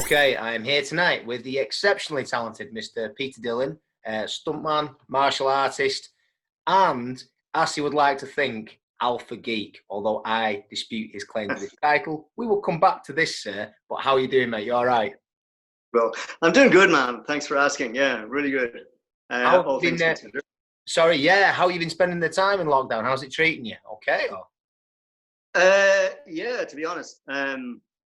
Okay, I am here tonight with the exceptionally talented Mr. Peter Dillon, stuntman, martial artist, and, as he would like to think, alpha geek, although I dispute his claim to this title. We will come back to this, sir, but how are you doing, mate? You all right? Well, I'm doing good, man. Thanks for asking. Yeah, really good. How have All you things been, considered. sorry, yeah, how have you been spending the time in lockdown? How's it treating you? Okay? Or? Yeah, to be honest,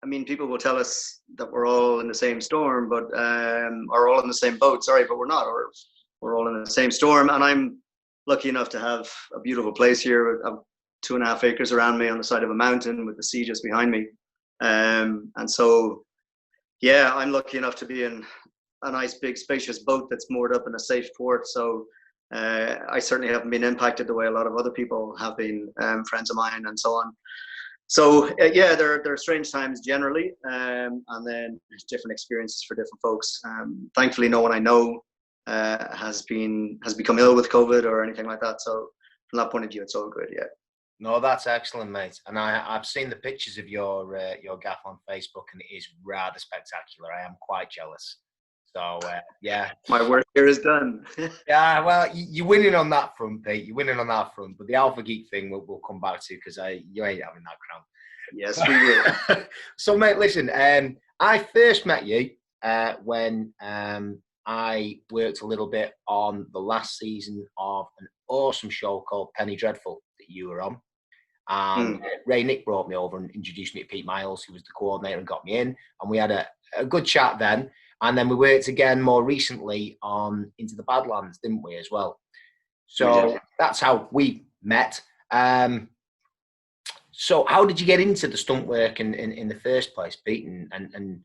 I mean, people will tell us that we're all in the same storm, but or all in the same boat. Sorry, but we're not. We're all in the same storm, and I'm lucky enough to have a beautiful place here. I've 2.5 acres around me on the side of a mountain with the sea just behind me, and so yeah, I'm lucky enough to be in a nice big spacious boat that's moored up in a safe port. So I certainly haven't been impacted the way a lot of other people have been, friends of mine and so on. So yeah, there are strange times generally, and then there's different experiences for different folks. Thankfully, no one I know has become ill with COVID or anything like that. So from that point of view, it's all good. Yeah. No, that's excellent, mate. And I've seen the pictures of your gaff on Facebook, and it is rather spectacular. I am quite jealous. So yeah, My work here is done. yeah. Well, you're winning on that front, Pete. You're winning on that front. But the alpha geek thing, we'll come back to because you ain't having that crown. Yes, we will. So, mate, listen. I first met you when I worked a little bit on the last season of an awesome show called Penny Dreadful that you were on. And Ray Nick brought me over and introduced me to Pete Miles, who was the coordinator and got me in. And we had a good chat then. And then we worked again more recently on Into the Badlands, didn't we, as well? So that's how we met. So how did you get into the stunt work in the first place, Pete? And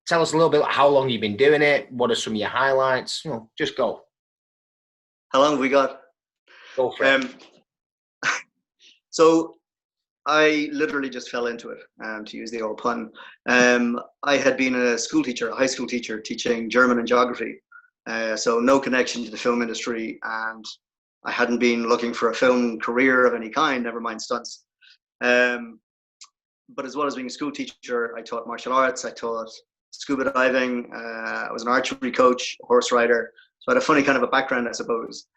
tell us a little bit about how long you've been doing it. What are some of your highlights? Just go. How long have we got? Go for it. So I literally just fell into it, to use the old pun. I had been a school teacher, a high school teacher, teaching German and geography. So no connection to the film industry, and I hadn't been looking for a film career of any kind, never mind stunts. But as well as being a school teacher, I taught martial arts, I taught scuba diving, I was an archery coach, a horse rider. So I had a funny kind of a background, I suppose.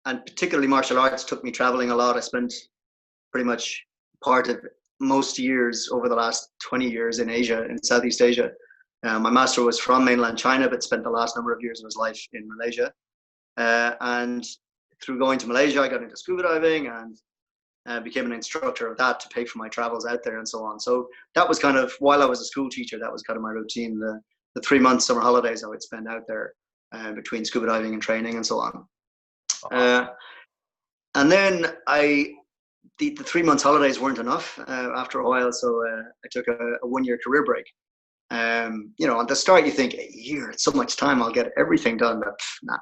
And particularly martial arts took me traveling a lot. I spent pretty much part of most years over the last 20 years in Asia, in Southeast Asia. My master was from mainland China, but spent the last number of years of his life in Malaysia. And through going to Malaysia, I got into scuba diving and became an instructor of that to pay for my travels out there and so on. So that was kind of, while I was a school teacher, that was kind of my routine, the 3 month summer holidays I would spend out there between scuba diving and training and so on. And then the 3 months holidays weren't enough after a while, so I took a 1 year career break. At the start you think, a year, it's so much time, I'll get everything done, but nah,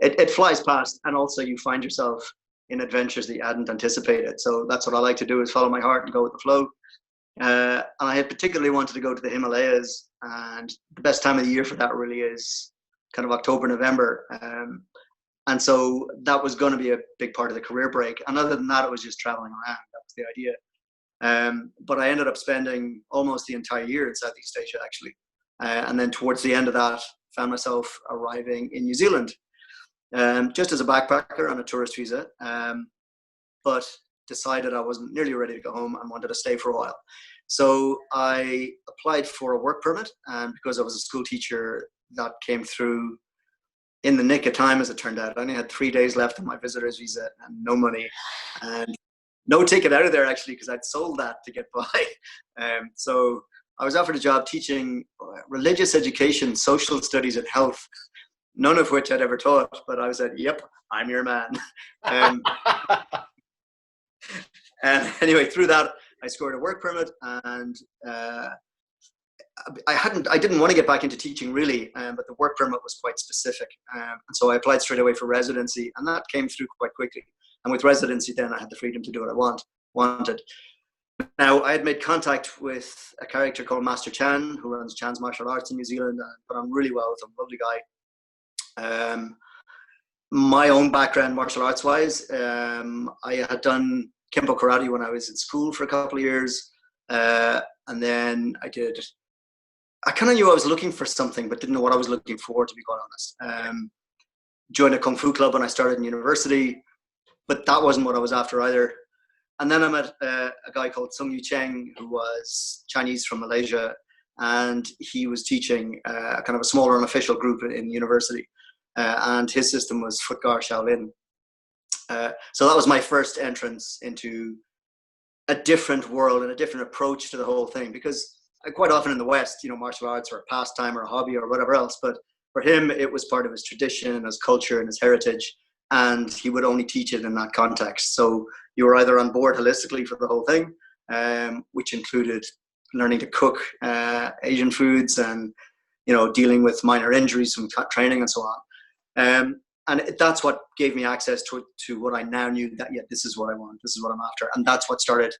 it flies past, and also you find yourself in adventures that you hadn't anticipated. So that's what I like to do, is follow my heart and go with the flow. And I had particularly wanted to go to the Himalayas, and the best time of the year for that really is kind of October, November. And so that was going to be a big part of the career break. And other than that, it was just traveling around. That was the idea. But I ended up spending almost the entire year in Southeast Asia, actually. And then towards the end of that, found myself arriving in New Zealand, just as a backpacker on a tourist visa, but decided I wasn't nearly ready to go home and wanted to stay for a while. So I applied for a work permit, and because I was a school teacher, that came through in the nick of time, as it turned out. I only had 3 days left on my visitor's visa and no money and no ticket out of there, actually, because I'd sold that to get by. So I was offered a job teaching religious education, social studies, and health, none of which I'd ever taught, but I was like, yep, I'm your man. And anyway, through that, I scored a work permit, and I didn't want to get back into teaching really, but the work permit was quite specific. And so I applied straight away for residency, and that came through quite quickly. And with residency, then I had the freedom to do what I wanted. Now, I had made contact with a character called Master Chan, who runs Chan's Martial Arts in New Zealand, but I'm really well with him, lovely guy. My own background, martial arts wise, I had done Kempo karate when I was in school for a couple of years. And then I did I kind of knew I was looking for something, but didn't know what I was looking for, to be quite honest. Joined a kung fu club when I started in university, but that wasn't what I was after either. And then I met a guy called Sung Yu Cheng, who was Chinese from Malaysia, and he was teaching kind of a smaller unofficial group in university. And his system was Foot Gar Shaolin. So that was my first entrance into a different world and a different approach to the whole thing. Because quite often in the West, you know, martial arts are a pastime or a hobby or whatever else. But for him, it was part of his tradition and his culture and his heritage. And he would only teach it in that context. So you were either on board holistically for the whole thing, which included learning to cook Asian foods and, you know, dealing with minor injuries from training and so on. And that's what gave me access to what I now knew that, yeah, this is what I want. This is what I'm after. And that's what started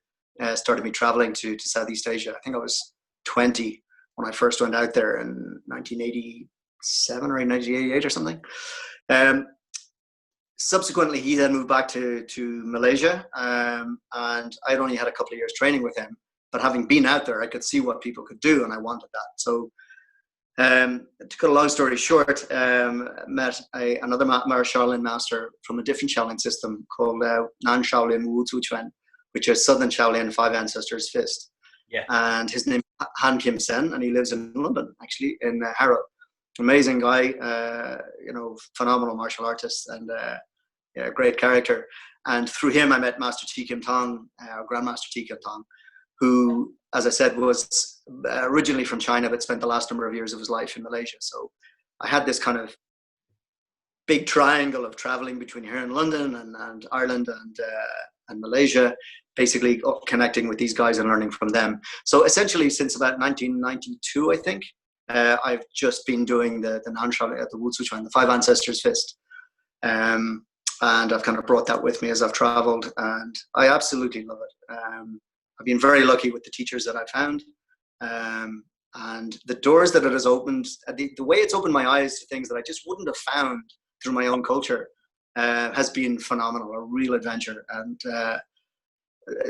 me traveling to Southeast Asia. I think I was 20 when I first went out there in 1987 or 1988 or something. Subsequently, he then moved back to Malaysia, and I'd only had a couple of years training with him. But having been out there, I could see what people could do, and I wanted that. So, to cut a long story short, met another Shaolin master from a different Shaolin system called Nan Shaolin Wu Tzu Chuan, which is Southern Shaolin, Five Ancestors Fist. Yeah. And his name is Han Kim Sen, and he lives in London, actually, in Harrow. Amazing guy, you know, phenomenal martial artist, and yeah, great character. And through him, I met Master Chi Kim Tong, Grandmaster Chi Kim Tong, who, as I said, was originally from China, but spent the last number of years of his life in Malaysia. So I had this kind of big triangle of traveling between here in London and Ireland and Malaysia, basically connecting with these guys and learning from them. So essentially, since about 1992, I think, I've just been doing the Nan Shaolin, the Wu Tzu Chuan, the Five Ancestors Fist. And I've kind of brought that with me as I've traveled, and I absolutely love it. I've been very lucky with the teachers that I've found, and the doors that it has opened, the way it's opened my eyes to things that I just wouldn't have found through my own culture has been phenomenal, a real adventure. And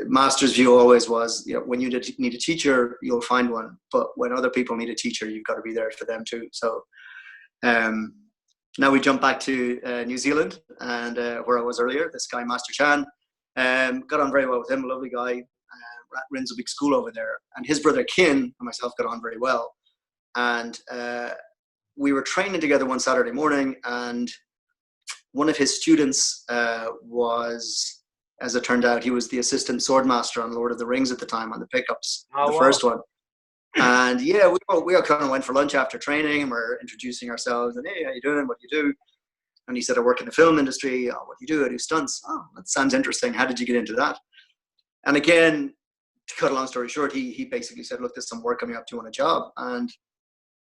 Master's view always was, you know, when you need a teacher, you'll find one, but when other people need a teacher, you've got to be there for them too. So now we jump back to New Zealand, and where I was earlier, this guy, Master Chan, got on very well with him, a lovely guy, runs a big school over there. And his brother Kin and myself got on very well. And we were training together one Saturday morning, and one of his students was, as it turned out, he was the assistant swordmaster on Lord of the Rings at the time on the pickups, first one. And yeah, we all kind of went for lunch after training, and we're introducing ourselves, and hey, how you doing? What do you do? And he said, I work in the film industry. Oh, what do you do? I do stunts. Oh, that sounds interesting. How did you get into that? And again, to cut a long story short, he basically said, look, there's some work coming up. Do you want a job? And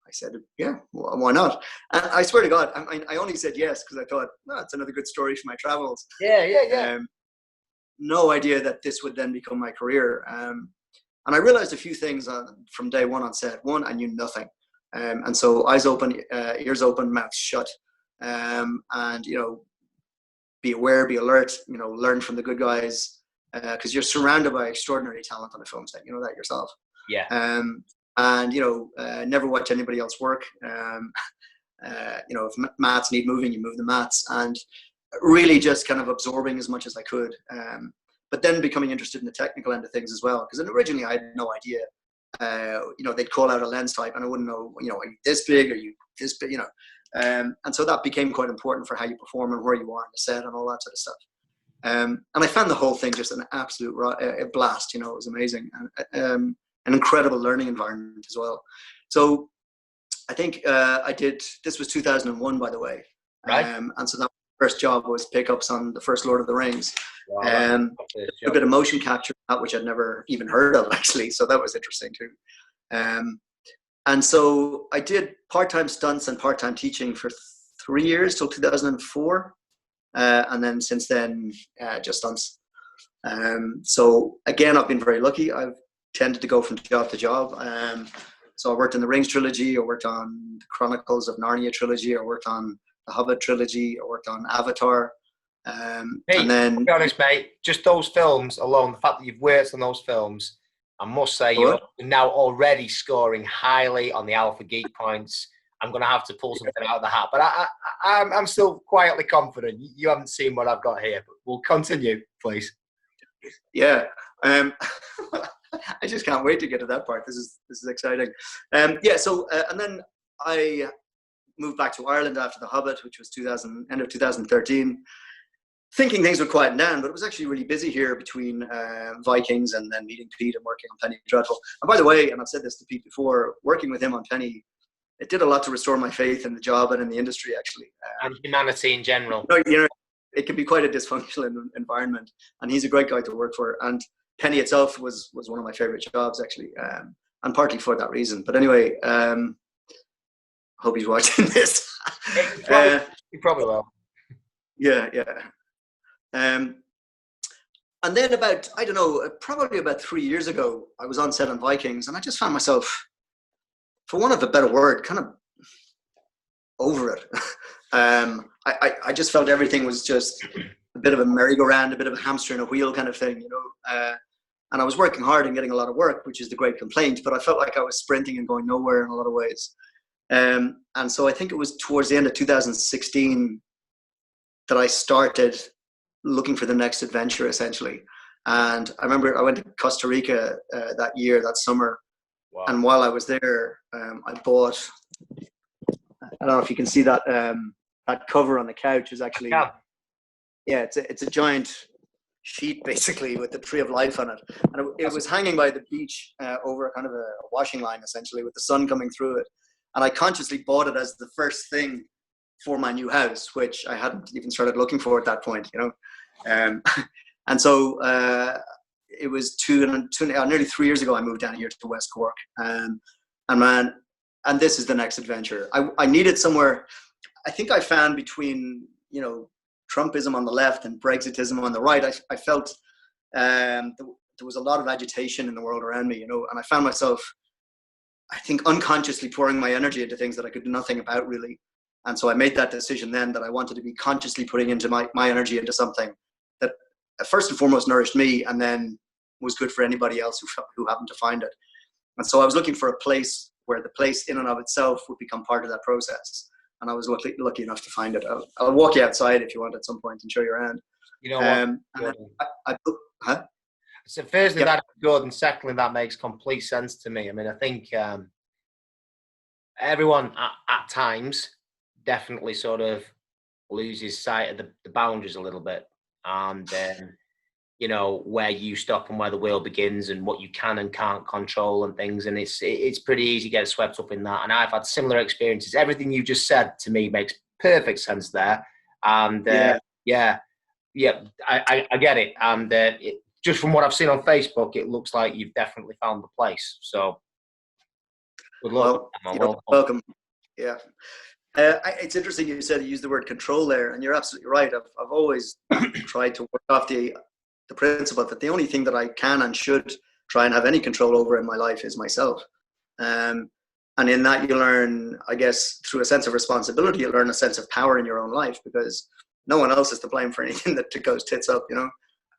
I said, yeah, well, why not? And I swear to God, I only said yes because I thought, oh, that's another good story for my travels. Yeah. No idea that this would then become my career. And I realized a few things from day one on set. One, I knew nothing. And so eyes open, ears open, mouth shut. And, you know, be aware, be alert, you know, learn from the good guys. Because you're surrounded by extraordinary talent on a film set. You know that yourself. Yeah. And, you know, never watch anybody else work. You know, if mats need moving, you move the mats. And really just kind of absorbing as much as I could. But then becoming interested in the technical end of things as well. Because originally I had no idea. You know, they'd call out a lens type and I wouldn't know, you know, are you this big? Are you this big? You know. And so that became quite important for how you perform and where you are on the set and all that sort of stuff. And I found the whole thing just an absolute blast. You know, it was amazing. And an incredible learning environment as well. So I think this was 2001, by the way. Right. And so that first job was pickups on the first Lord of the Rings. Wow, A bit of motion capture, which I'd never even heard of, actually. So that was interesting too. And so I did part-time stunts and part-time teaching for 3 years till 2004. And then since then, just stunts. So again, I've been very lucky. I've tended to go from job to job. So I worked in the Rings trilogy. I worked on the Chronicles of Narnia trilogy. I worked on the Hobbit trilogy. I worked on Avatar. Hey, and then, to be honest, mate, just those films alone, the fact that you've worked on those films, I must say What? you're now already scoring highly on the Alpha Geek points. I'm going to have to pull something out of the hat, but I'm still quietly confident. You haven't seen what I've got here, but we'll continue, please. Yeah. I just can't wait to get to that part. This is exciting. Yeah. So and then I moved back to Ireland after The Hobbit, which was end of 2013. Thinking things would quieten down, but it was actually really busy here between Vikings and then meeting Pete and working on Penny Dreadful. And by the way, and I've said this to Pete before, working with him on Penny, it did a lot to restore my faith in the job and in the industry, actually. And humanity in general. It can be quite a dysfunctional environment, and he's a great guy to work for. And Penny itself was one of my favorite jobs, actually, and partly for that reason. But anyway, hope he's watching this. He probably will. Yeah. And then probably about 3 years ago, I was on set on Vikings, and I just found myself, for want of a better word, kind of over it. I just felt everything was just a bit of a merry-go-round, a bit of a hamster in a wheel kind of thing, and I was working hard and getting a lot of work, which is the great complaint, but I felt like I was sprinting and going nowhere in a lot of ways. And so I think it was towards the end of 2016 that I started looking for the next adventure, essentially. And I remember I went to Costa Rica that summer. Wow. And while I was there, I bought, I don't know if you can see that that cover on the couch is actually, it's a giant sheet basically with the Tree of Life on it. And it was hanging by the beach over kind of a washing line, essentially, with the sun coming through it. And I consciously bought it as the first thing for my new house, which I hadn't even started looking for at that point, and so it was nearly 3 years ago I moved down here to West Cork, and this is the next adventure. I needed somewhere. I think I found between Trumpism on the left and Brexitism on the right, I felt there was a lot of agitation in the world around me, and I found myself, I think, unconsciously pouring my energy into things that I could do nothing about, really. And so I made that decision then that I wanted to be consciously putting into my energy into something that first and foremost nourished me, and then was good for anybody else who happened to find it. And so I was looking for a place where the place in and of itself would become part of that process. And I was lucky enough to find it. I'll walk you outside if you want at some point and show you around. You know what? So firstly, that's good, and secondly, that makes complete sense to me. I mean, I think everyone at times definitely sort of loses sight of the boundaries a little bit, and where you stop and where the wheel begins, and what you can and can't control and things. And it's pretty easy to get swept up in that. And I've had similar experiences. Everything you just said to me makes perfect sense there. And I get it. And just from what I've seen on Facebook, it looks like you've definitely found the place. So good luck. Well, welcome. Yeah. It's interesting you said you used the word control there, and you're absolutely right. I've always tried to work off the principle that the only thing that I can and should try and have any control over in my life is myself. And in that you learn, I guess, through a sense of responsibility, you learn a sense of power in your own life, because no one else is to blame for anything that goes tits up,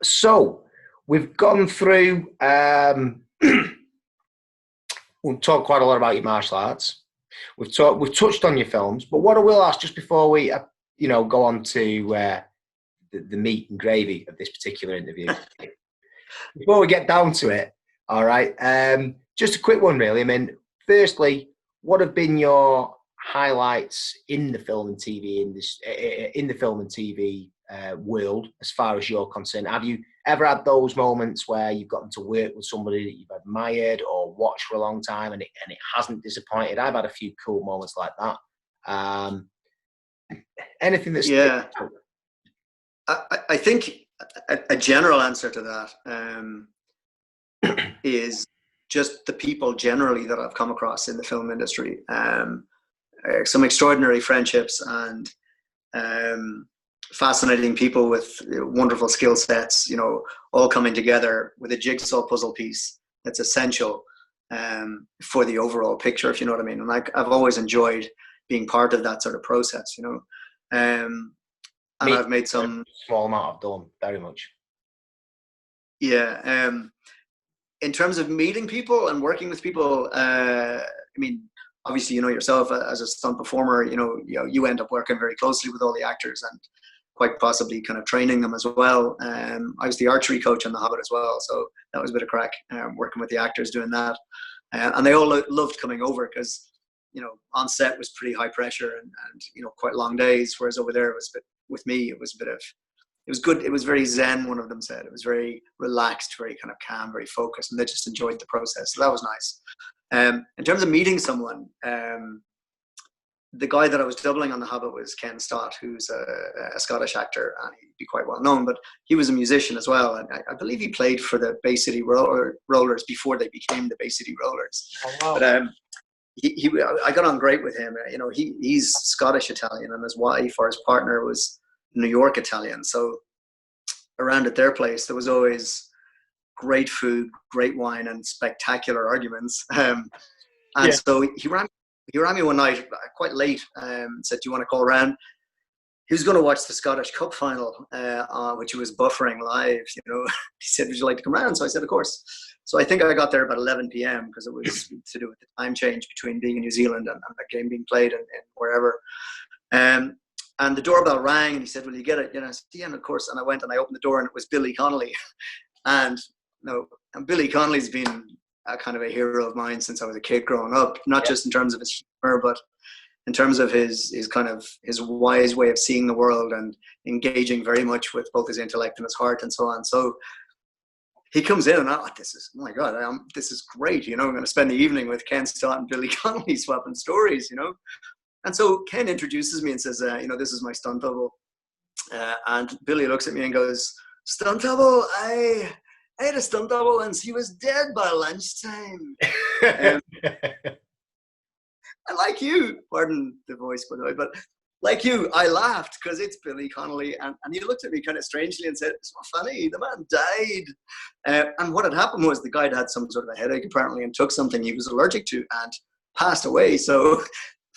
So we've gone through, we've talked quite a lot about your martial arts. We've touched on your films, but what I will ask just before we, go on to the meat and gravy of this particular interview, before we get down to it, all right, just a quick one, really. I mean, firstly, what have been your highlights in the film and TV world, as far as you're concerned? Have you ever had those moments where you've gotten to work with somebody that you've admired or watched for a long time and it hasn't disappointed? I've had a few cool moments like that. Anything that's I think a general answer to that is just the people generally that I've come across in the film industry. Some extraordinary friendships and fascinating people with wonderful skill sets, all coming together with a jigsaw puzzle piece that's essential for the overall picture, if you know what I mean. And I've always enjoyed being part of that sort of process, and I've made some small amount of done very much. Yeah. in terms of meeting people and working with people, I mean, obviously, you know yourself as a stunt performer, you end up working very closely with all the actors and quite possibly kind of training them as well. I was the archery coach on The Hobbit as well, so that was a bit of crack, working with the actors doing that. And they all loved coming over because, on set was pretty high pressure and quite long days, whereas over there it was with me, it was good. It was very zen, one of them said. It was very relaxed, very kind of calm, very focused, and they just enjoyed the process. So that was nice. In terms of meeting someone, the guy that I was doubling on The Hobbit was Ken Stott, who's a Scottish actor, and he'd be quite well known, but he was a musician as well. And I believe he played for the Bay City Rollers before they became the Bay City Rollers. Oh, wow. But I got on great with him. He's Scottish Italian, and his wife or his partner was New York Italian. So around at their place, there was always great food, great wine, and spectacular arguments. So he ran me one night quite late, said, "Do you want to call around?" He was going to watch the Scottish Cup final, which he was buffering live. He said, "Would you like to come round?" So I said, "Of course." So I think I got there about 11 p.m. because it was to do with the time change between being in New Zealand and that game being played in wherever. And the doorbell rang, and he said, "Will you get it?" I said, "Yeah, and of course." And I went and I opened the door, and it was Billy Connolly. And Billy Connolly's been a kind of a hero of mine since I was a kid growing up, not just in terms of his humor, but in terms of his wise way of seeing the world and engaging very much with both his intellect and his heart and so on. So he comes in and I'm like, oh my God, this is great. I'm going to spend the evening with Ken Stott and Billy Connolly swapping stories, And so Ken introduces me and says, this is my stunt double. And Billy looks at me and goes, "Stunt double? I had a stunt double and she was dead by lunchtime." And like you, pardon the voice, by the way, but like you, I laughed because it's Billy Connolly. And he looked at me kind of strangely and said, "It's not funny. The man died." And what had happened was the guy had some sort of a headache apparently and took something he was allergic to and passed away. So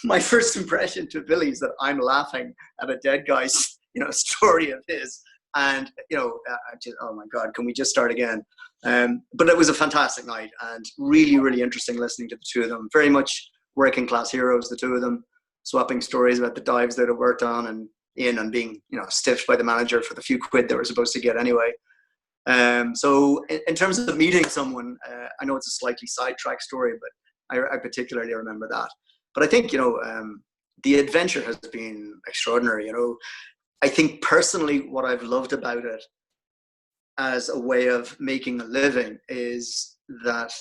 my first impression to Billy is that I'm laughing at a dead guy's, story of his. And, I just, oh my God, can we just start again? But it was a fantastic night and really, really interesting listening to the two of them. Very much working class heroes, the two of them, swapping stories about the dives they'd have worked on and being, stiffed by the manager for the few quid they were supposed to get anyway. So in terms of meeting someone, I know it's a slightly sidetracked story, but I particularly remember that. But I think, the adventure has been extraordinary. I think personally what I've loved about it as a way of making a living is that,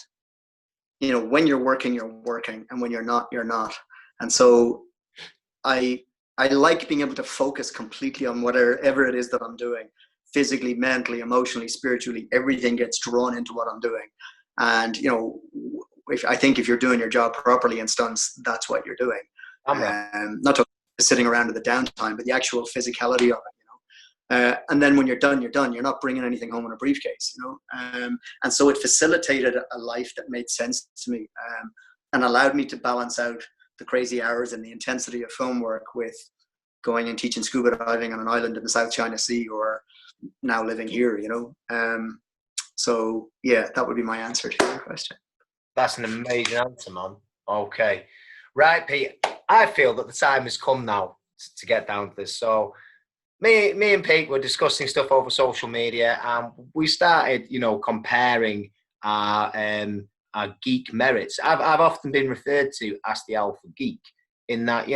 when you're working, and when you're not, you're not. And so I like being able to focus completely on whatever it is that I'm doing, physically, mentally, emotionally, spiritually. Everything gets drawn into what I'm doing. And, I think if you're doing your job properly in stunts, that's what you're doing. Not talking sitting around at the downtime, but the actual physicality of it, and then when you're done, you're done. You're not bringing anything home in a briefcase, and so it facilitated a life that made sense to me, and allowed me to balance out the crazy hours and the intensity of film work with going and teaching scuba diving on an island in the South China Sea, or now living here, so yeah, that would be my answer to your question. That's an amazing answer, man. Okay. Right, Pete. I feel that the time has come now to get down to this. So me and Pete were discussing stuff over social media, and we started, comparing our geek merits. I've often been referred to as the alpha geek in that,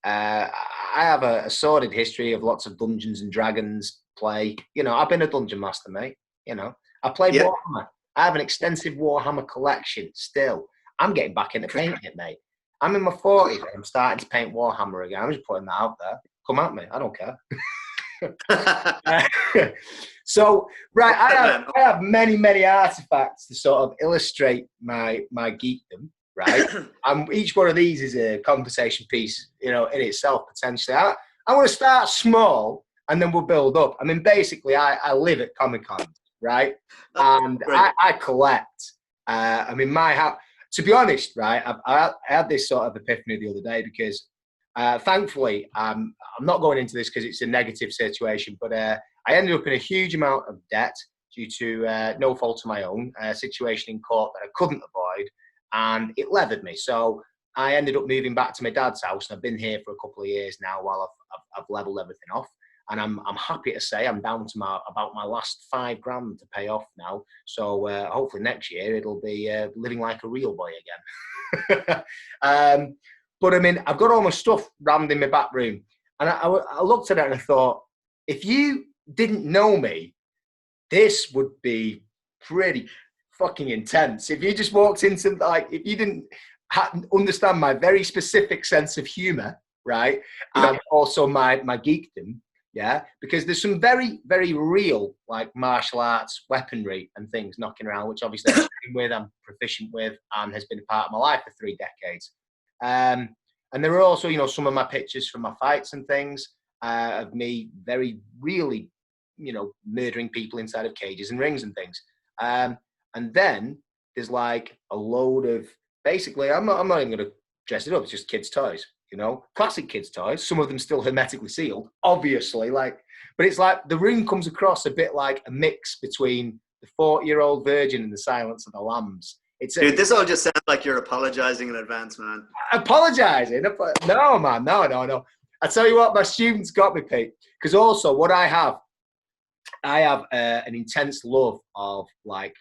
I have a sordid history of lots of Dungeons and Dragons play. I've been a dungeon master, mate. I played Warhammer. I have an extensive Warhammer collection still. I'm getting back into painting it, mate. I'm in my 40s. I'm starting to paint Warhammer again. I'm just putting that out there. Come at me. I don't care. So, right, I have many, many artifacts to sort of illustrate my geekdom, right? Each one of these is a conversation piece, in itself, potentially. I want to start small, and then we'll build up. I mean, basically, I live at Comic-Con, right? And I collect. My house... To be honest, right, I had this sort of epiphany the other day because, thankfully, I'm not going into this because it's a negative situation, but I ended up in a huge amount of debt due to no fault of my own, a situation in court that I couldn't avoid, and it leathered me. So I ended up moving back to my dad's house, and I've been here for a couple of years now while I've leveled everything off. And I'm happy to say I'm down to about my last £5,000 to pay off now. So hopefully next year it'll be living like a real boy again. But I mean, I've got all my stuff rammed in my back room, and I looked at it and I thought, if you didn't know me, this would be pretty fucking intense. If you just walked into, like, if you didn't understand my very specific sense of humor, right? And also my geekdom, yeah? Because there's some very, very real, like, martial arts weaponry and things knocking around, which obviously I'm proficient with, and has been a part of my life for 3 decades. And there are also, you know, some of my pictures from my fights and things of me very really, you know, murdering people inside of cages and rings and things. And then there's like a load of, basically, I'm not even going to dress it up. It's just kids' toys, you know, classic kids' toys. Some of them still hermetically sealed, obviously. Like, but it's like the room comes across a bit like a mix between the 40-year-old virgin and the Silence of the Lambs. Dude, this all just sounds like you're apologizing in advance, man. Apologizing? No, man, no. I tell you what, my students got me, Pete. Because also, what I have an intense love of, like,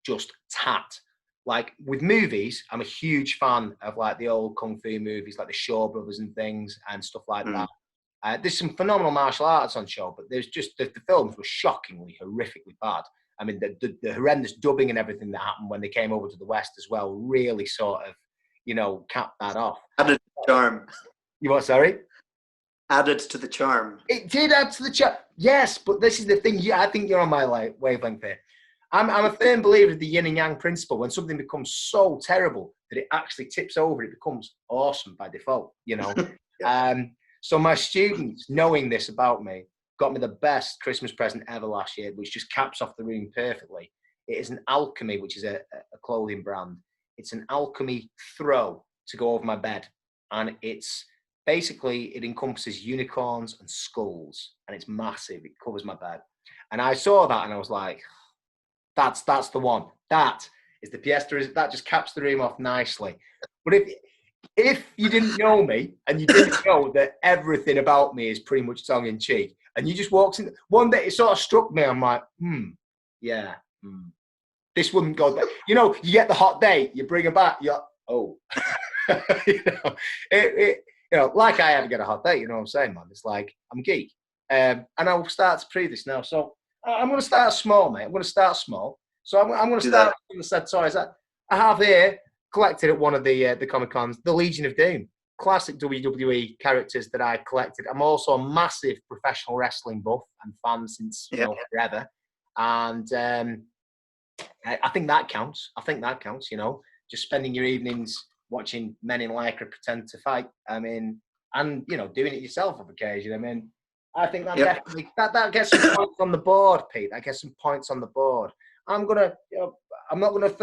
just tat. Like, with movies, I'm a huge fan of, like, the old kung fu movies, like the Shaw Brothers and things and stuff like that. There's some phenomenal martial arts on show, but there's just the films were shockingly, horrifically bad. I mean, the horrendous dubbing and everything that happened when they came over to the West as well really sort of, you know, capped that off. Added to the charm. You what, sorry? Added to the charm. It did add to the charm. Yes, but this is the thing. I think you're on my wavelength here. I'm a firm believer of the yin and yang principle. When something becomes so terrible that it actually tips over, it becomes awesome by default, you know. So my students, knowing this about me, got me the best Christmas present ever last year, which just caps off the room perfectly. It is an Alchemy, which is a clothing brand. It's an Alchemy throw to go over my bed. And it's basically, it encompasses unicorns and skulls. And it's massive. It covers my bed. And I saw that and I was like, that's the one. That is the pièce de résistance. That just caps the room off nicely. But if you didn't know me and you didn't know that everything about me is pretty much tongue-in-cheek, and you just walked in, one day it sort of struck me, I'm like, this wouldn't go back. You know, you get the hot date, you bring her back, you're, oh. you know, like I ever get a hot date, you know what I'm saying, man? It's like, I'm geek. And I'll start to prove this now. So I'm going to start small, mate. I'm going to start small. So I'm going to start with the set toys. I have here, collected at one of the Comic-Cons, the Legion of Doom. Classic WWE characters that I collected. I'm also a massive professional wrestling buff and fan since forever. And I think that counts. You know, just spending your evenings watching men in lycra pretend to fight. I mean, and, you know, doing it yourself on occasion. I mean, I think that definitely, that gets some points on the board, Pete. That gets some points on the board. I'm not going to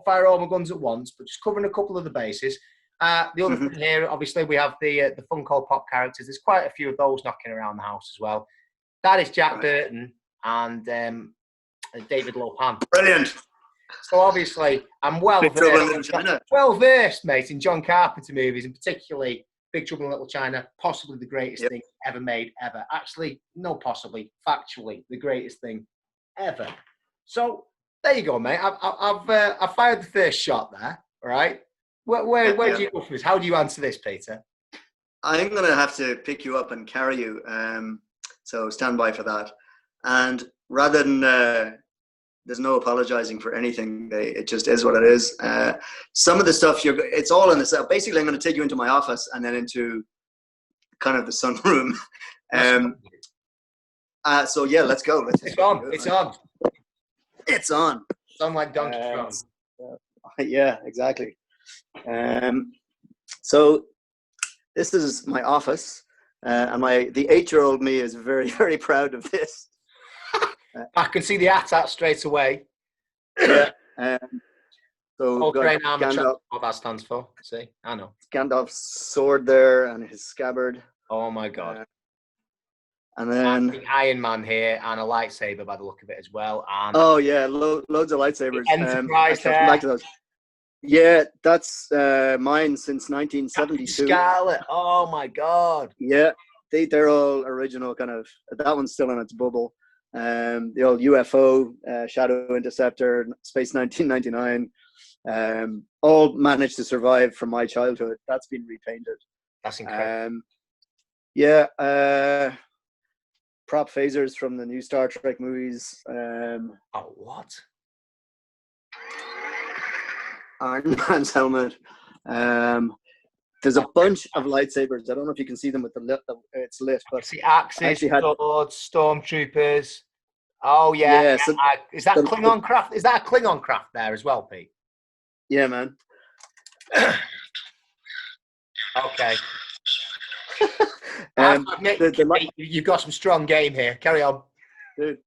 fire all my guns at once, but just covering a couple of the bases. The other thing here, obviously, we have the Funko Pop characters. There's quite a few of those knocking around the house as well. That is Jack Burton and David Lopan. Brilliant. So obviously, I'm well versed, mate, in John Carpenter movies, and particularly Big Trouble in Little China, possibly the greatest thing ever made, ever. Actually, no, possibly, factually, the greatest thing ever. So there you go, mate. I've fired the first shot there. All right. Where do you go from this? How do you answer this, Peter? I'm going to have to pick you up and carry you. So stand by for that. And rather than, there's no apologizing for anything. It just is what it is. Some of the stuff, it's all in the, basically I'm going to take you into my office and then into kind of the sunroom. So yeah, let's go. It's on. It's on. It's on like Donkey Kong. Yeah, exactly. So this is my office, and the 8-year-old me is very, very proud of this. I can see the AT-AT straight away. Yeah. So what that stands for. See, I know. Gandalf's sword there and his scabbard. Oh my God. And then big Iron Man here and a lightsaber by the look of it as well. And oh yeah, loads of lightsabers. Enterprise Actually, I'll come back to those. Yeah, that's mine since 1972. Scarlet. Oh my God. Yeah, they're all original kind of. That one's still in its bubble. The old UFO, Shadow Interceptor, Space 1999, all managed to survive from my childhood. That's been repainted. That's incredible. Yeah, prop phasers from the new Star Trek movies. Oh, what? Iron Man's helmet. There's a bunch of lightsabers. I don't know if you can see them with the lit. It's lit, but see axes, swords, stormtroopers. Oh yeah. So is that Klingon craft? Is that a Klingon craft there as well, Pete? Yeah, man. Okay. I have to admit, you've got some strong game here. Carry on, dude.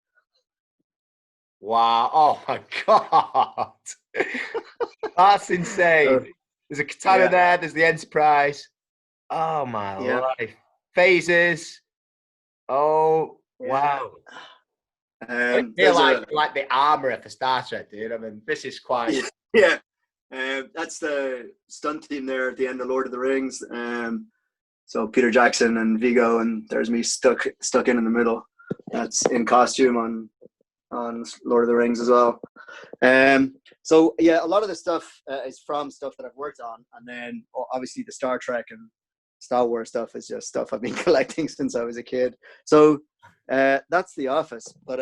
Wow! Oh my God, that's insane. There's a katana there. There's the Enterprise. Oh my life! Phases. Oh wow! I feel like the armorer for Star Trek, dude. I mean, this is quite. Yeah. That's the stunt team there at the end of Lord of the Rings. So Peter Jackson and Vigo, and there's me stuck in the middle. That's in costume on Lord of the Rings as well. So yeah, a lot of the stuff is from stuff that I've worked on, and then obviously the Star Trek and Star Wars stuff is just stuff I've been collecting since I was a kid. So that's the office. But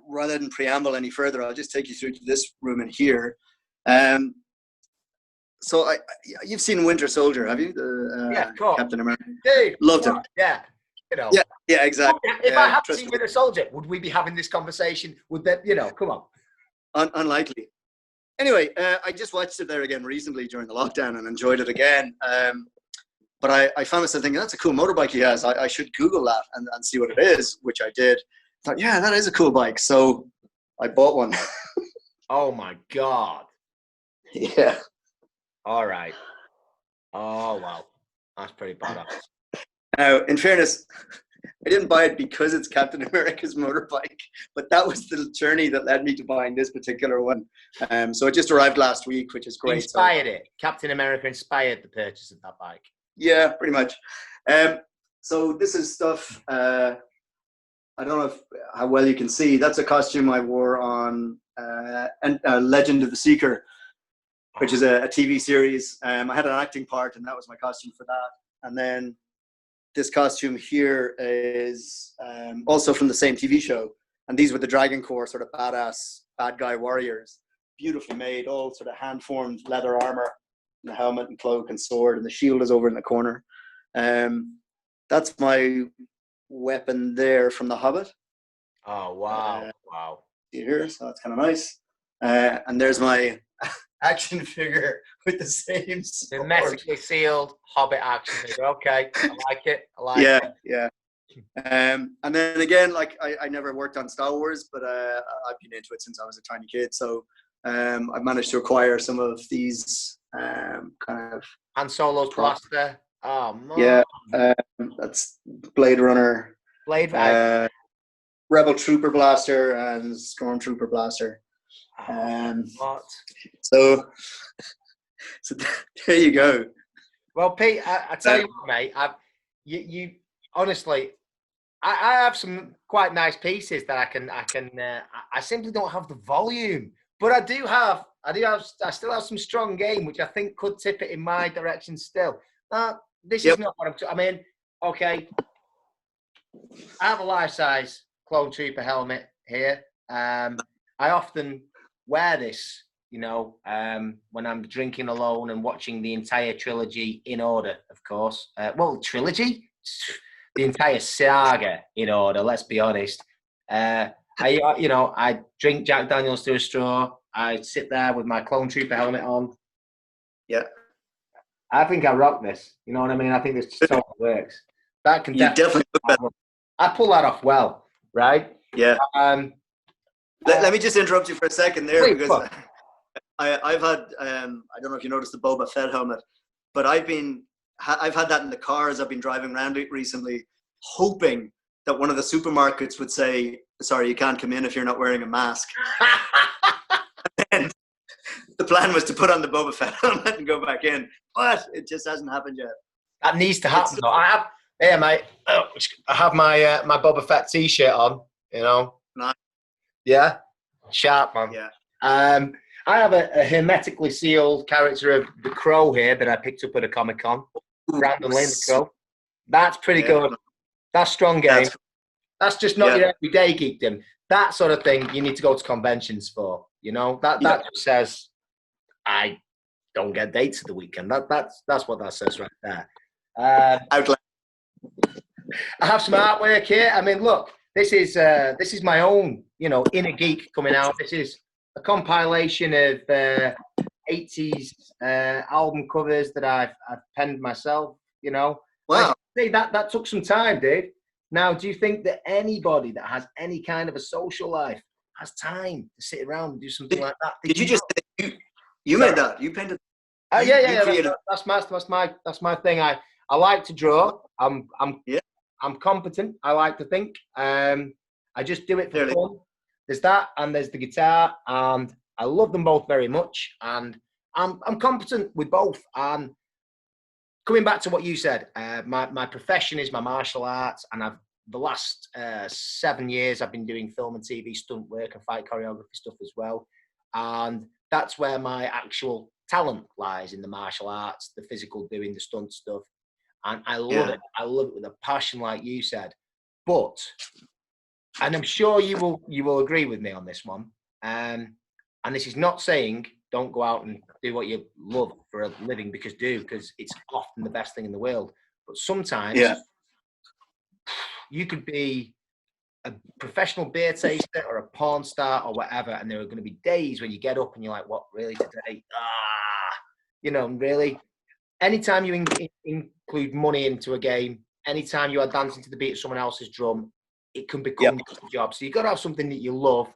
rather than preamble any further, I'll just take you through to this room in here. So you've seen Winter Soldier, have you? Yeah, of course. Captain America. Dude, loved it. Yeah, you know. Yeah, exactly. If I hadn't seen Winter Soldier, would we be having this conversation? Would that, come on. Unlikely. Anyway, I just watched it there again recently during the lockdown and enjoyed it again. But I found myself thinking, that's a cool motorbike he has. I should Google that and see what it is, which I did. I thought, yeah, that is a cool bike. So I bought one. Oh my God. Yeah. All right. Oh, wow. That's pretty badass. Now, in fairness, I didn't buy it because it's Captain America's motorbike, but that was the journey that led me to buying this particular one. So it just arrived last week, which is great. Inspired it. Captain America inspired the purchase of that bike. Yeah, pretty much. So this is stuff, I don't know how well you can see. That's a costume I wore on Legend of the Seeker, which is a TV series. I had an acting part, and that was my costume for that. And then this costume here is also from the same TV show. And these were the Dragon Corps sort of badass bad guy warriors. Beautifully made, all sort of hand-formed leather armor, and the helmet and cloak and sword, and the shield is over in the corner. That's my weapon there from The Hobbit. Oh, wow. Wow. See here, so that's kind of nice. And there's my action figure with the same sword. Hermetically sealed Hobbit action figure. Okay, I like it. it. Yeah. And then again, like I never worked on Star Wars, but I've been into it since I was a tiny kid. So I've managed to acquire some of these kind of Han Solo's blaster. Oh man. Yeah, that's Blade Runner. Rebel Trooper blaster and Stormtrooper blaster. What? So there you go. Well, Pete, I tell you what, mate. You honestly, I have some quite nice pieces that I simply don't have the volume, but I still have some strong game, which I think could tip it in my direction still. This is not what I mean, okay. I have a life-size Clone Trooper helmet here. I often wear this, when I'm drinking alone and watching the entire trilogy in order, of course. Trilogy? The entire saga in order, let's be honest. I drink Jack Daniels through a straw. I sit there with my Clone Trooper helmet on. Yeah. I think I rock this. You know what I mean? I think this totally works. That can definitely I pull that off well, right? Yeah. Let me just interrupt you for a second there, because I've had I don't know if you noticed the Boba Fett helmet, but I've been I've had that in the cars I've been driving around recently, hoping that one of the supermarkets would say, "Sorry, you can't come in if you're not wearing a mask." And the plan was to put on the Boba Fett helmet and go back in, but it just hasn't happened yet. That needs to happen. Though. I have, yeah, mate. I have my my Boba Fett T-shirt on. You know. Nice. Yeah, sharp man. Yeah. I have a hermetically sealed character of the Crow here that I picked up at a Comic-Con. Brandon Lane, the Crow. That's pretty good. That's strong game. That's just not your everyday geekdom. That sort of thing you need to go to conventions for. You know, that just says I don't get dates at the weekend. That's what that says right there. I have some artwork here. I mean, look, this is my own, you know, inner geek coming out. This is a compilation of 80s album covers that I've penned myself, you know. Wow. Say that took some time, Dave. Now, do you think that anybody that has any kind of a social life has time to sit around and do something like that? Did you just you made that? You painted? Yeah. That's my thing. I like to draw. I'm competent. I like to think. I just do it for fun. There's that, and there's the guitar, and I love them both very much, and I'm competent with both. And coming back to what you said, my profession is my martial arts, and the last 7 years I've been doing film and TV stunt work and fight choreography stuff as well, and that's where my actual talent lies, in the martial arts, the physical doing, the stunt stuff, and I love it. I love it with a passion, like you said, but. And I'm sure you will agree with me on this one. And this is not saying don't go out and do what you love for a living, because it's often the best thing in the world. But sometimes you could be a professional beer taster or a porn star or whatever, and there are going to be days when you get up and you're like, what, really today? You know, really. Anytime you include money into a game, anytime you are dancing to the beat of someone else's drum, it can become a job. So you've got to have something that you love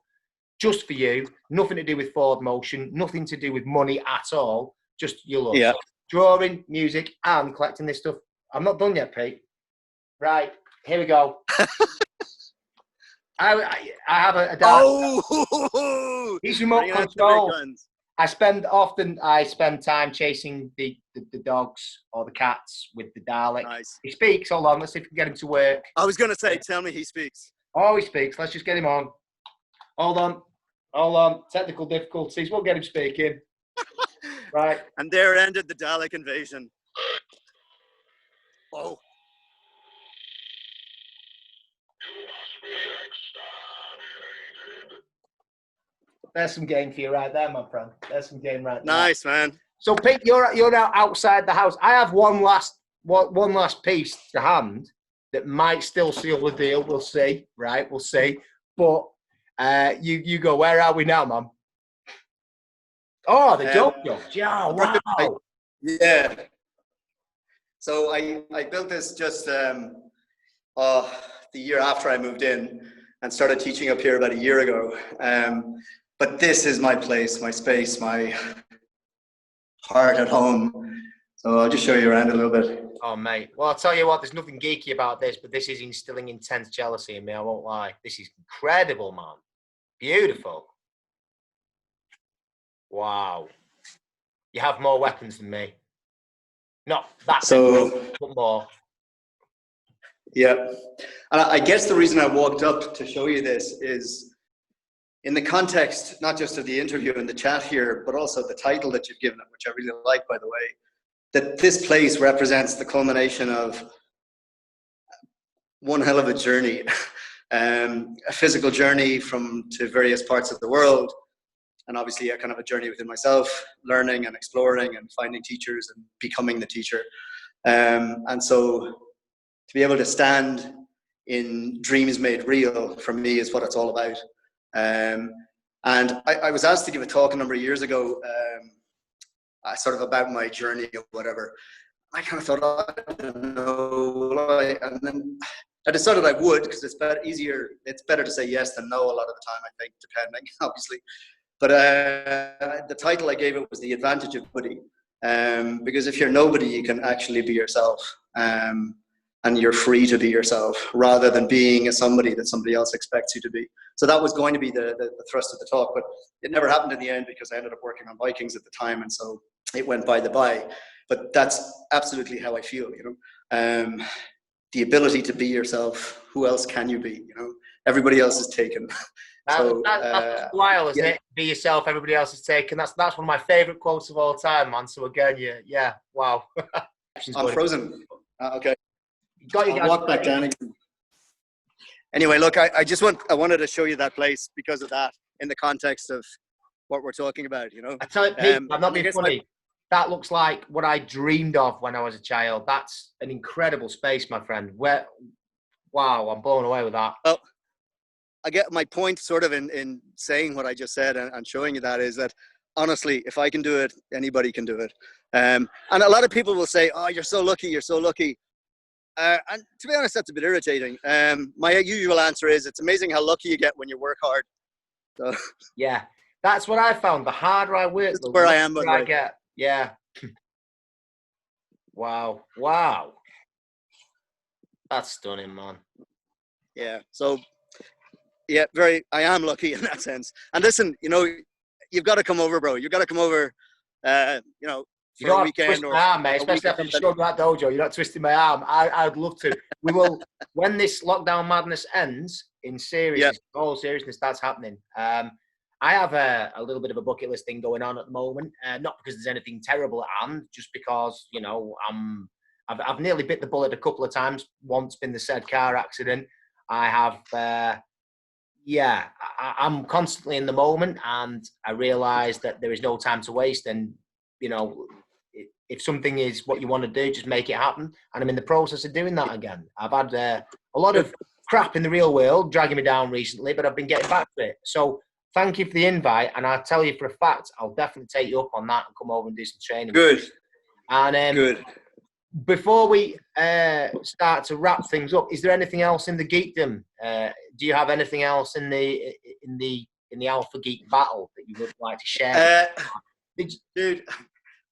just for you, nothing to do with forward motion, nothing to do with money at all, just your love. Yeah. Drawing, music, and collecting this stuff. I'm not done yet, Pete. Right, here we go. I have a dad. Oh! He's remote control. I spend time chasing the dogs or the cats with the Dalek. Nice. He speaks. Hold on, let's see if we can get him to work. I was going to say, tell me he speaks. Oh, he speaks. Let's just get him on. Hold on. Technical difficulties. We'll get him speaking. Right. And there ended the Dalek invasion. Oh. There's some game for you right there, my friend. There's some game right there. Nice, man. So, Pete, you're now outside the house. I have one last piece to hand that might still seal the deal. We'll see, right? We'll see. But you go. Where are we now, man? Oh, the dojo. Yeah, wow. Yeah. So I built this just the year after I moved in and started teaching up here about a year ago. But this is my place, my space, my heart at home. So I'll just show you around a little bit. Oh, mate. Well, I'll tell you what, there's nothing geeky about this, but this is instilling intense jealousy in me. I won't lie. This is incredible, man. Beautiful. Wow. You have more weapons than me. Not that many, but more. Yeah. And I guess the reason I walked up to show you this is in the context, not just of the interview and the chat here, but also the title that you've given it, which I really like, by the way, that this place represents the culmination of one hell of a journey, a physical journey to various parts of the world, and obviously a kind of a journey within myself, learning and exploring and finding teachers and becoming the teacher. And so to be able to stand in dreams made real, for me, is what it's all about. And I was asked to give a talk a number of years ago, sort of about my journey or whatever. I kind of thought, I don't know, and then I decided I would, because it's better to say yes than no a lot of the time, I think, depending, obviously. But the title I gave it was The Advantage of Hoodie. Because if you're nobody, you can actually be yourself. And you're free to be yourself rather than being a somebody that somebody else expects you to be. So that was going to be the thrust of the talk, but it never happened in the end because I ended up working on Vikings at the time, and so it went by the by. But that's absolutely how I feel, the ability to be yourself. Who else can you be? Everybody else is taken. That's wild, isn't it? Be yourself, everybody else is taken. That's one of my favorite quotes of all time, man. So again, wow. I'm frozen. Okay. I'll walk back down again. Anyway, look, I wanted to show you that place because of that, in the context of what we're talking about, I tell you, Pete, I'm not being funny. That looks like what I dreamed of when I was a child. That's an incredible space, my friend. Wow, I'm blown away with that. Well, I get my point sort of in saying what I just said and showing you that is that, honestly, if I can do it, anybody can do it. And a lot of people will say, oh, you're so lucky, you're so lucky. And to be honest, that's a bit irritating. My usual answer is it's amazing how lucky you get when you work hard. So, yeah, that's what I found. The harder I work, the where I am, luckier I get. Yeah. Wow. That's stunning, man. Yeah. So, yeah, I am lucky in that sense. And listen, you've got to come over, bro. You've got to come over, You don't have to twist my arm, mate, especially after you showed me that dojo. You're not twisting my arm. I'd love to. We will, when this lockdown madness ends, in seriousness, all seriousness, that's happening. I have a little bit of a bucket list thing going on at the moment. Not because there's anything terrible at hand, just because, I've nearly bit the bullet a couple of times. Once been the said car accident. I have, I'm constantly in the moment, and I realise that there is no time to waste. And, if something is what you want to do, just make it happen. And I'm in the process of doing that again. I've had a lot of crap in the real world dragging me down recently, but I've been getting back to it. So thank you for the invite. And I'll tell you for a fact, I'll definitely take you up on that and come over and do some training. Good. And good. Before we start to wrap things up, is there anything else in the geekdom? Do you have anything else in the Alpha Geek battle that you would like to share? Dude,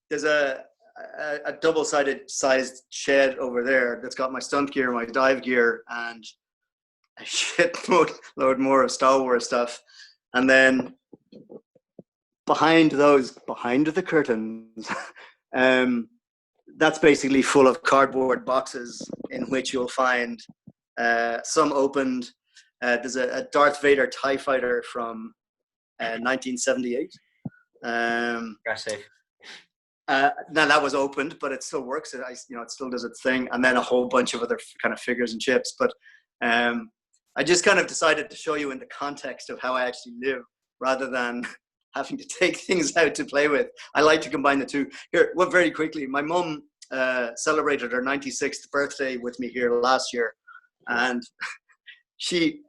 there's a double-sided sized shed over there that's got my stunt gear, my dive gear, and a shitload more of Star Wars stuff. And then behind the curtains, that's basically full of cardboard boxes in which you'll find some opened. There's a Darth Vader TIE fighter from 1978. Impressive. Now that was opened, but it still works. It still does its thing. And then a whole bunch of other kind of figures and chips. But I just kind of decided to show you in the context of how I actually live, rather than having to take things out to play with. I like to combine the two. Here, very quickly, my mum celebrated her 96th birthday with me here last year, and she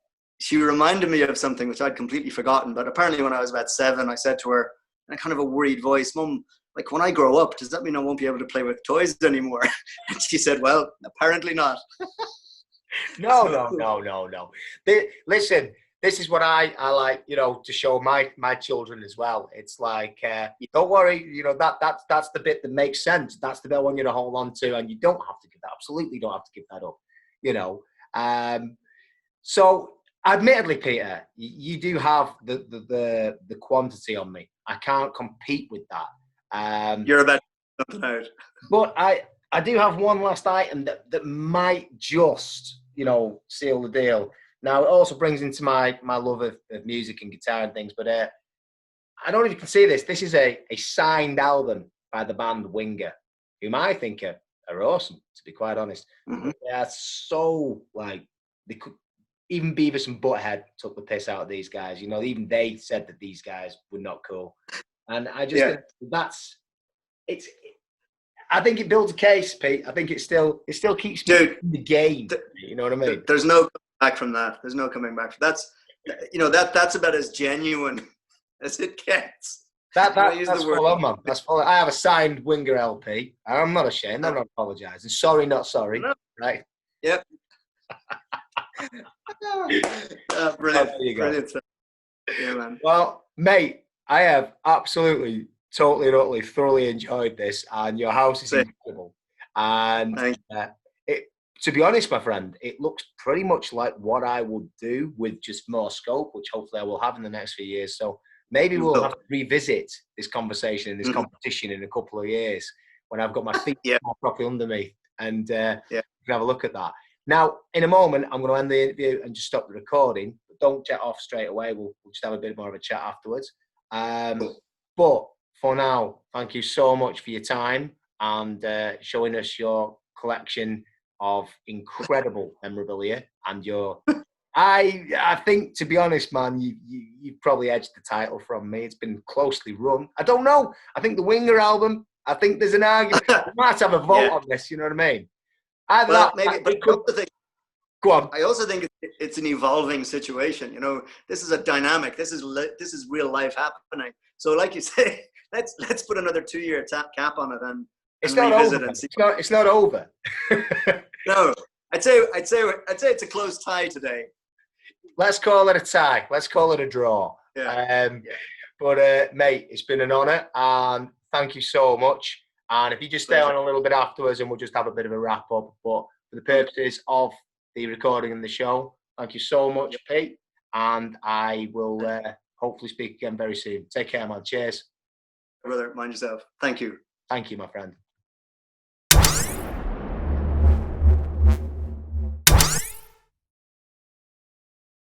reminded me of something which I'd completely forgotten. But apparently, when I was about 7, I said to her in a kind of a worried voice, "Mum, like, when I grow up, does that mean I won't be able to play with toys anymore?" And she said, "Well, apparently not." No. Listen, this is what I like, to show my children as well. It's like, don't worry, that's the bit that makes sense. That's the bit I want you to hold on to, and you don't have to give that. Absolutely don't have to give that up. So admittedly, Peter, you do have the quantity on me. I can't compete with that. You're about something out. But I do have one last item that might just, seal the deal. Now, it also brings into my love of music and guitar and things, but I don't know if you can see this. This is a signed album by the band Winger, whom I think are awesome, to be quite honest. Mm-hmm. They're so, even Beavis and Butthead took the piss out of these guys. Even they said that these guys were not cool. And I just think I think it builds a case, Pete. I think it still keeps me in the game. You know what I mean? There's no coming back from that. There's no coming back. That's about as genuine as it gets. That's full on, man. That's full on. I have a signed Winger LP. I'm not ashamed. I'm not apologising. Sorry, not sorry. No. Right? Yep. Brilliant. Brilliant. Yeah, man. Well, mate, I have absolutely totally and utterly thoroughly enjoyed this, and your house is So, incredible. And thank it, to be honest, my friend, it looks pretty much like what I would do with just more scope, which hopefully I will have in the next few years. So maybe you we'll have will. to revisit this conversation and this Mhm. competition in a couple of years when I've got my feet Yeah, more properly under me, and yeah. we can have a look at that. Now, in a moment, I'm going to end the interview and just stop the recording. But don't jet off straight away. We'll just have a bit more of a chat afterwards. Cool. But for now, thank you so much for your time and showing us your collection of incredible memorabilia and your. I think, to be honest, man, you've probably edged the title from me. It's been closely run. I don't know. I think the Winger album. I think there's an argument. We might have a vote Yeah. on this. You know what I mean? Either Well, that maybe, but it could go on. I also think it's an evolving situation. You know, this is a dynamic. This is real life happening. So, like you say, let's put another 2-year cap on it It's and not over. revisit and see. It's not over. No, I'd say it's a close tie today. Let's call it a tie. Let's call it a draw. Yeah. Yeah. But mate, it's been an honour, and thank you so much. And if you just stay Pleasure. on a little bit afterwards, and we'll just have a bit of a wrap up. But for the purposes of the recording and the show, thank you so much, Pete. And I will hopefully speak again very soon. Take care, man. Cheers. Brother, mind yourself. Thank you. Thank you, my friend.